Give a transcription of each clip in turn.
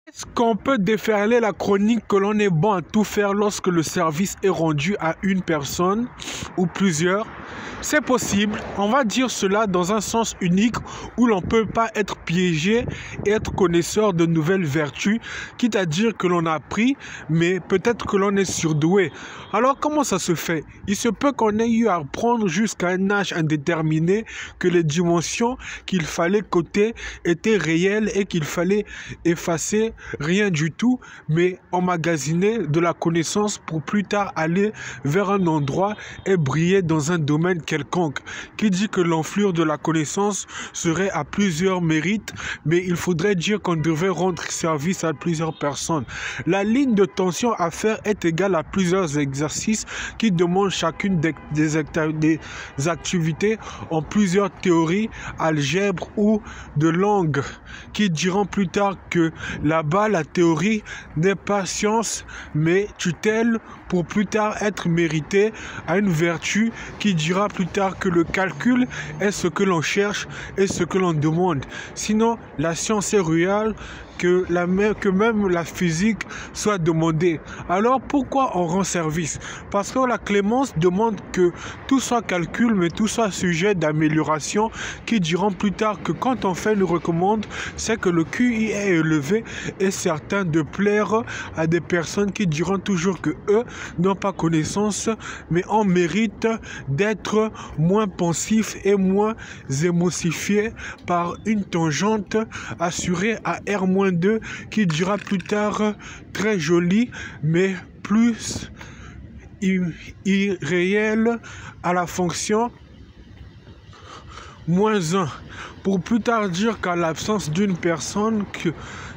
Est-ce qu'on peut déferler la chronique que l'on est bon à tout faire lorsque le service est rendu à une personne ou plusieurs? C'est possible, on va dire cela dans un sens unique où l'on ne peut pas être piégé et être connaisseur de nouvelles vertus, quitte à dire que l'on a appris, mais peut-être que l'on est surdoué. Alors comment ça se fait? Il se peut qu'on ait eu à apprendre jusqu'à un âge indéterminé que les dimensions qu'il fallait coter étaient réelles et qu'il fallait effacer rien du tout, mais emmagasiner de la connaissance pour plus tard aller vers un endroit et briller dans un domaine quelconque. Qui dit que l'enflure de la connaissance serait à plusieurs mérites, mais il faudrait dire qu'on devait rendre service à plusieurs personnes. La ligne de tension à faire est égale à plusieurs exercices qui demandent chacune des activités en plusieurs théories, algèbre ou de langue, qui diront plus tard que là-bas la théorie n'est pas science mais tutelle pour plus tard être méritée à une vertu qui dira plus tard que le calcul est ce que l'on cherche et ce que l'on demande. Sinon, la science est réelle, que même la physique soit demandée. Alors pourquoi on rend service? Parce que la clémence demande que tout soit calcul, mais tout soit sujet d'amélioration, qui diront plus tard que quand on fait une recommande, c'est que le QI est élevé et certain de plaire à des personnes qui diront toujours que eux n'ont pas connaissance, mais on mérite d'être moins pensif et moins émotifié par une tangente assurée à R-2 qui dira plus tard très joli mais plus irréel à la fonction -1 pour plus tard dire qu'à l'absence d'une personne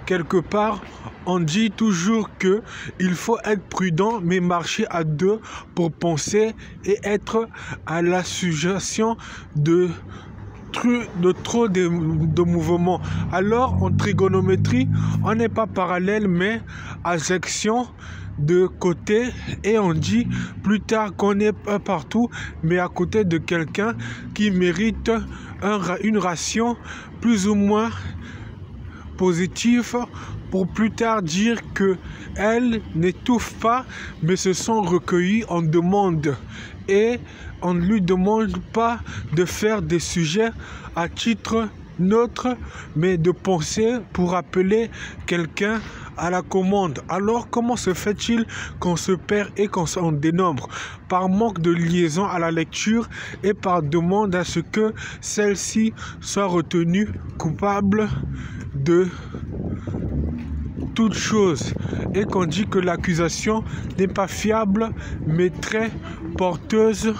quelque part on dit toujours que il faut être prudent mais marcher à deux pour penser et être à la suggestion de trop de mouvements. Alors en trigonométrie on n'est pas parallèle mais adjection de côté et on dit plus tard qu'on n'est pas partout mais à côté de quelqu'un qui mérite une ration plus ou moins positive pour plus tard dire que elle n'étouffe pas mais se sont recueillis en demande et on ne lui demande pas de faire des sujets à titre neutre mais de penser pour appeler quelqu'un à la commande. Alors comment se fait-il qu'on se perd et qu'on s'en dénombre? Par manque de liaison à la lecture et par demande à ce que celle-ci soit retenue coupable de toute chose et qu'on dit que l'accusation n'est pas fiable mais très porteuse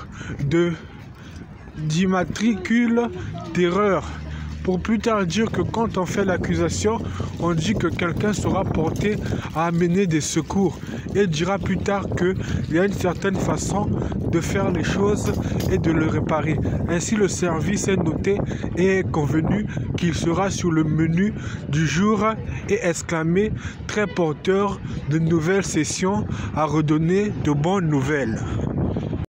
d'immatricule d'erreur. Pour plus tard dire que quand on fait l'accusation, on dit que quelqu'un sera porté à amener des secours et dira plus tard qu'il y a une certaine façon de faire les choses et de le réparer. Ainsi, le service est noté et est convenu qu'il sera sur le menu du jour et exclamé très porteur de nouvelles sessions à redonner de bonnes nouvelles.